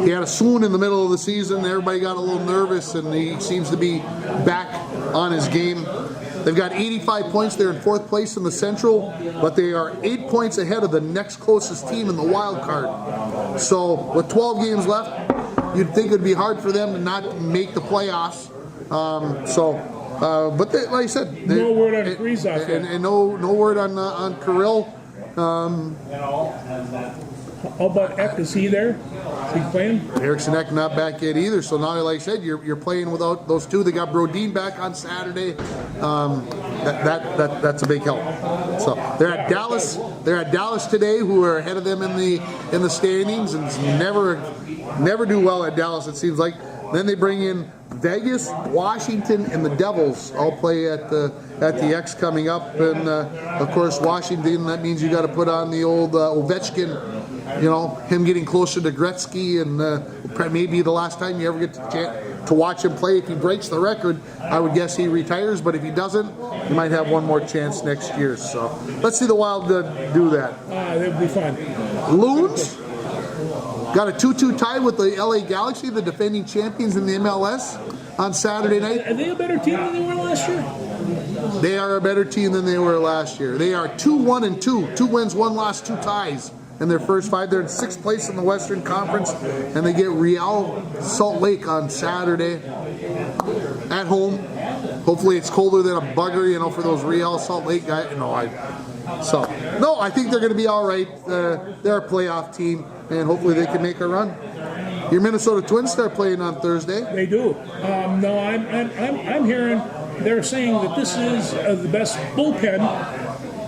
Speaker 1: had a swoon in the middle of the season. Everybody got a little nervous, and he seems to be back on his game. They've got 85 points. They're in 4th place in the Central, but they are 8 points ahead of the next closest team in the wild card. So with 12 games left, you'd think it would be hard for them to not make the playoffs. But like I said,
Speaker 2: no word on Kaprizov yet.
Speaker 1: And no word on Kirill.
Speaker 2: How about Eck? Is he there? Is he playing?
Speaker 1: Eriksson Ek not back yet either. So now, like I said, you're playing without those two. They got Brodin back on Saturday. That's a big help. So they're at Dallas. They're at Dallas today, who are ahead of them in the standings, and never do well at Dallas. It seems like. Then they bring in Vegas, Washington, and the Devils all play at the X coming up, and of course Washington. That means you got to put on the old Ovechkin. Him getting closer to Gretzky, and maybe the last time you ever get to watch him play. If he breaks the record, I would guess he retires. But if he doesn't, he might have one more chance next year. So let's see the Wild do that.
Speaker 2: That'd be fun.
Speaker 1: Loons got a 2-2 tie with the LA Galaxy, the defending champions in the MLS, on Saturday night.
Speaker 2: Are they a better team than they were last year?
Speaker 1: They are a better team than they were last year. They are 2-1-2. 2 wins, 1 loss, 2 ties in their first 5. They're in 6th place in the Western Conference, and they get Real Salt Lake on Saturday at home. Hopefully it's colder than a bugger, for those Real Salt Lake guys. I think they're going to be all right. They're a playoff team, and hopefully they can make a run. Your Minnesota Twins start playing on Thursday.
Speaker 2: They do. No, I'm hearing they're saying that this is the best bullpen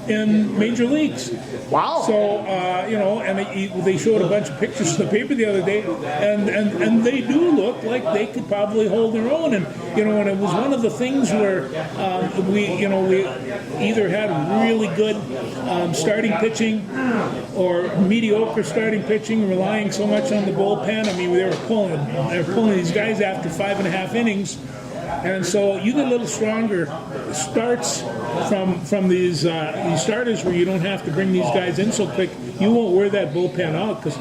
Speaker 2: in major leagues.
Speaker 1: Wow.
Speaker 2: So, and they showed a bunch of pictures in the paper the other day, and they do look like they could probably hold their own. And, and it was one of the things where we either had really good starting pitching or mediocre starting pitching, relying so much on the bullpen. I mean, they were pulling these guys after 5.5 innings. And so you get a little stronger starts from these starters where you don't have to bring these guys in so quick. You won't wear that bullpen out because,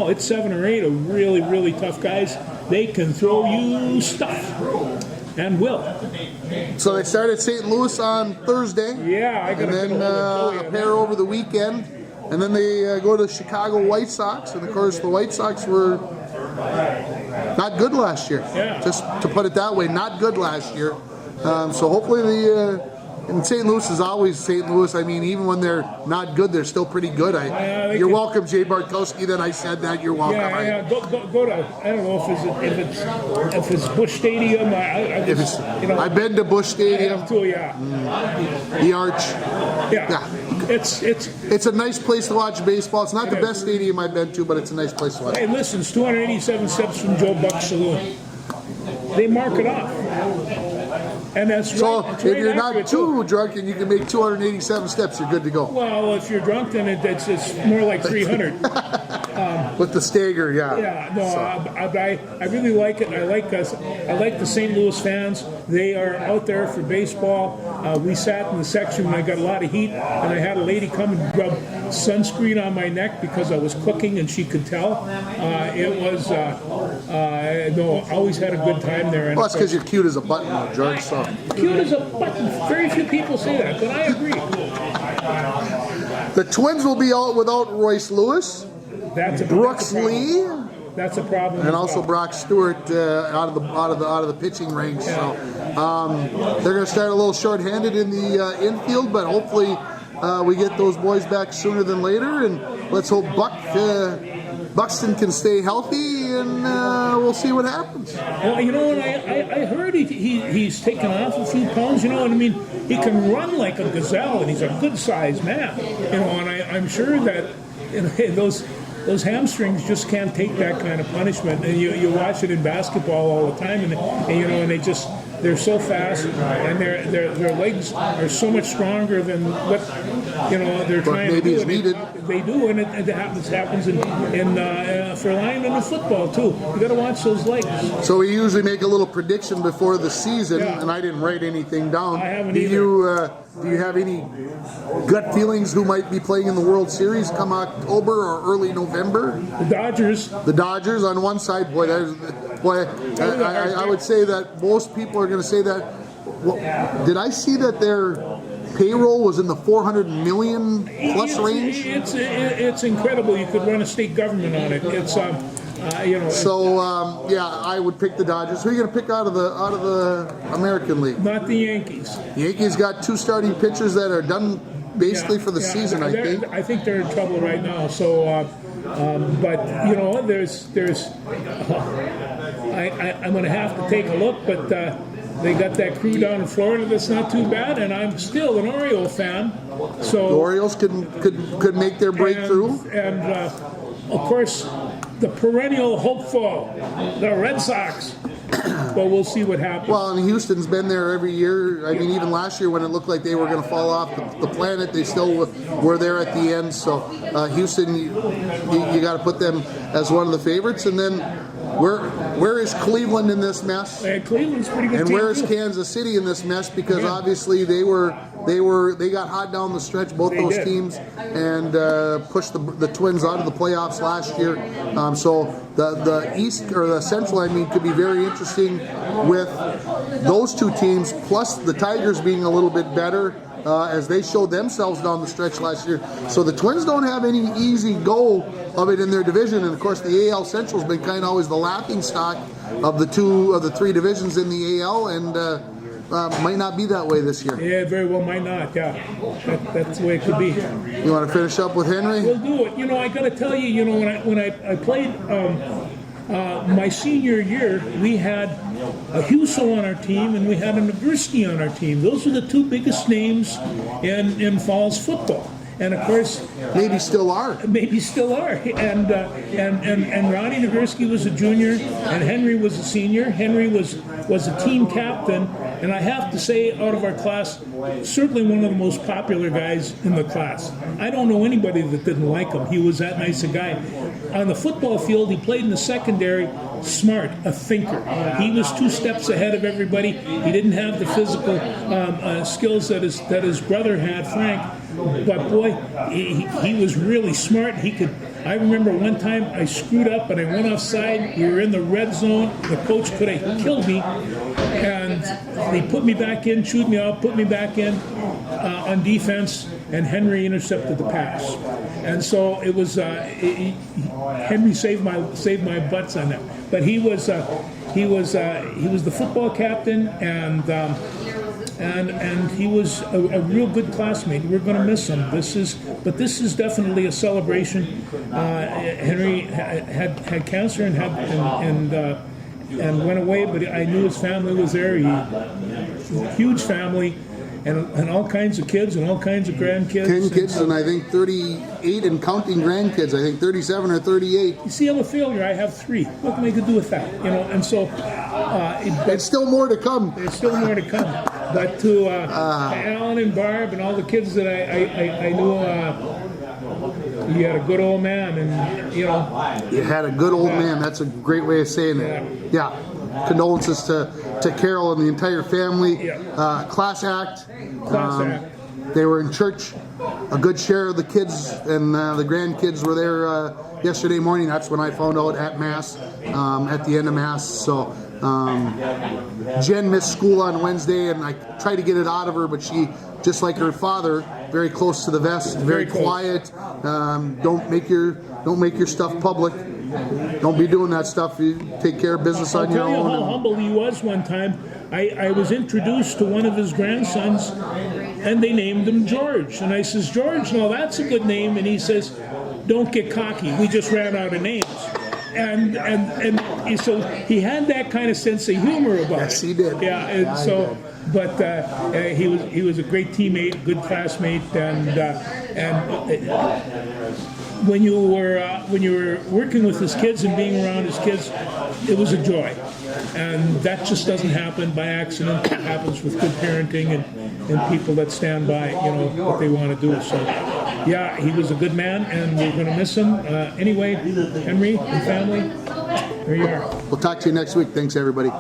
Speaker 2: it's 7 or 8 of really, really tough guys. They can throw you stuff and will.
Speaker 1: So they start at St. Louis on Thursday.
Speaker 2: Yeah, I got to
Speaker 1: And then a pair over the weekend. And then they go to Chicago White Sox. And, of course, the White Sox were not good last year.
Speaker 2: Yeah.
Speaker 1: Just to put it that way, not good last year. So hopefully and St. Louis is always St. Louis. I mean, even when they're not good, they're still pretty good. You're welcome, Jay Bartkowski, that I said that. You're welcome.
Speaker 2: Yeah. Go to, I don't know if it's Busch Stadium.
Speaker 1: I've been to Busch Stadium.
Speaker 2: Too, yeah.
Speaker 1: The Arch.
Speaker 2: Yeah.
Speaker 1: It's a nice place to watch baseball. It's not the best stadium I've been to, but it's a nice place to watch.
Speaker 2: Hey, listen, it's 287 steps from Joe Buck's Saloon. They mark it off. And that's
Speaker 1: so
Speaker 2: right.
Speaker 1: if you're not too drunk and you can make 287 steps, you're good to go.
Speaker 2: Well, if you're drunk, then it's more like 300.
Speaker 1: With the stagger, yeah.
Speaker 2: Yeah, no, I really like it. I like the St. Louis fans. They are out there for baseball. We sat in the section when I got a lot of heat, and I had a lady come and rub sunscreen on my neck because I was cooking, and she could tell. I always had a good time there.
Speaker 1: Well, that's because you're cute as a button, George. So.
Speaker 2: Cute as a button. Very few people say that, but I agree.
Speaker 1: The Twins will be out without Royce Lewis. Brooks Lee.
Speaker 2: That's a problem.
Speaker 1: And also Brock Stewart out of the pitching ranks. So they're going to start a little short-handed in the infield, but hopefully we get those boys back sooner than later. And let's hope Buxton can stay healthy, and we'll see what happens.
Speaker 2: Well, and I heard he's taken off a few pounds. And I mean, he can run like a gazelle, and he's a good-sized man. And I'm sure that those those hamstrings just can't take that kind of punishment. And you watch it in basketball all the time, and you know, and they're so fast, and their legs are so much stronger than what, you know, they're trying to do.
Speaker 1: Maybe it's needed.
Speaker 2: They do, and it happens in for linemen in football too. You got to watch those legs.
Speaker 1: So we usually make a little prediction before the season,
Speaker 2: Yeah.
Speaker 1: and I didn't write anything down.
Speaker 2: I haven't
Speaker 1: do
Speaker 2: either.
Speaker 1: Do you have any gut feelings who might be playing in the World Series come October or early November?
Speaker 2: The Dodgers.
Speaker 1: The Dodgers on one side, boy, I would say that most people are going to say that. Well, did I see that their payroll was in the 400 million plus range?
Speaker 2: It's incredible. You could run a state government on it. It's you know.
Speaker 1: So yeah, I would pick the Dodgers. Who are you going to pick out of the American League?
Speaker 2: Not the Yankees.
Speaker 1: The Yankees got 2 starting pitchers that are done basically for the season. I
Speaker 2: think they're in trouble right now. So, but you know, I'm going to have to take a look, but. They got that crew down in Florida that's not too bad, and I'm still an Oriole fan. So
Speaker 1: the Orioles could make their breakthrough.
Speaker 2: And of course, the perennial hopeful, the Red Sox. But we'll see what happens.
Speaker 1: Well, and Houston's been there every year. I mean, even last year when it looked like they were going to fall off the planet, they still were there at the end. So Houston, you got to put them as one of the favorites. And then where is Cleveland in this mess?
Speaker 2: Cleveland's pretty good.
Speaker 1: And
Speaker 2: team
Speaker 1: where is
Speaker 2: too.
Speaker 1: Kansas City in this mess? Because obviously they got hot down the stretch, both those teams, and pushed the Twins out of the playoffs last year. So the East or the Central, I mean, could be very interesting with those 2 teams, plus the Tigers being a little bit better. As they showed themselves down the stretch last year. So the Twins don't have any easy go of it in their division. And of course the AL Central's been kind of always the laughing stock of the 3 divisions in the AL, and might not be that way this year.
Speaker 2: Yeah, very well might not. Yeah, that's the way it could be.
Speaker 1: You want to finish up with Henry?
Speaker 2: We'll do it. You know, I got to tell you, you know, when I played my senior year, we had a Huso on our team and we had a Nagurski on our team. Those are the 2 biggest names in Falls football. And of course,
Speaker 1: maybe still are.
Speaker 2: Maybe still are. And Ronnie Nagurski was a junior, and Henry was a senior. Henry was a team captain, and I have to say, out of our class, certainly one of the most popular guys in the class. I don't know anybody that didn't like him. He was that nice a guy. On the football field, he played in the secondary. Smart, a thinker. He was 2 steps ahead of everybody. He didn't have the physical skills that his brother had, Frank. But boy, he was really smart. I remember one time I screwed up and I went offside. We were in the red zone. The coach could have killed me, and they put me back in, chewed me out, put me back in on defense, and Henry intercepted the pass. And so it was Henry saved my butts on that. But he was the football captain, and he was a real good classmate. We're going to miss him. This is definitely a celebration. Henry had cancer and went away, but I knew his family was there. Huge family. And all kinds of kids and all kinds of grandkids.
Speaker 1: 10 kids and I think 38 and counting grandkids. I think 37 or 38.
Speaker 2: You see, I'm a failure. I have 3. What can I do with that? You know, and so
Speaker 1: it's still more to come.
Speaker 2: There's still more to come. But to Alan and Barb and all the kids that I knew, you had a good old man, and you know.
Speaker 1: You had a good old man. That's a great way of saying it. Yeah. Condolences to Carol and the entire family. Class act. They were in church. A good share of the kids and the grandkids were there yesterday morning. That's when I found out at Mass, at the end of Mass. So Jen missed school on Wednesday, and I tried to get it out of her, but she, just like her father, very close to the vest, very quiet. Don't make your stuff public. Don't be doing that stuff. You take care of business on your own.
Speaker 2: I'll tell you how humble he was one time. I was introduced to one of his grandsons, and they named him George. And I says, George, no, that's a good name. And he says, don't get cocky. We just ran out of names. And so he had that kind of sense of humor about it.
Speaker 1: Yes, he did.
Speaker 2: Yeah, and so. But he was a great teammate, good classmate, and when you were working with his kids and being around his kids, it was a joy, and that just doesn't happen by accident. It happens with good parenting and people that stand by, what they want to do. So, yeah, he was a good man, and we're going to miss him. Anyway, Henry and family, there you are.
Speaker 1: We'll talk to you next week. Thanks, everybody.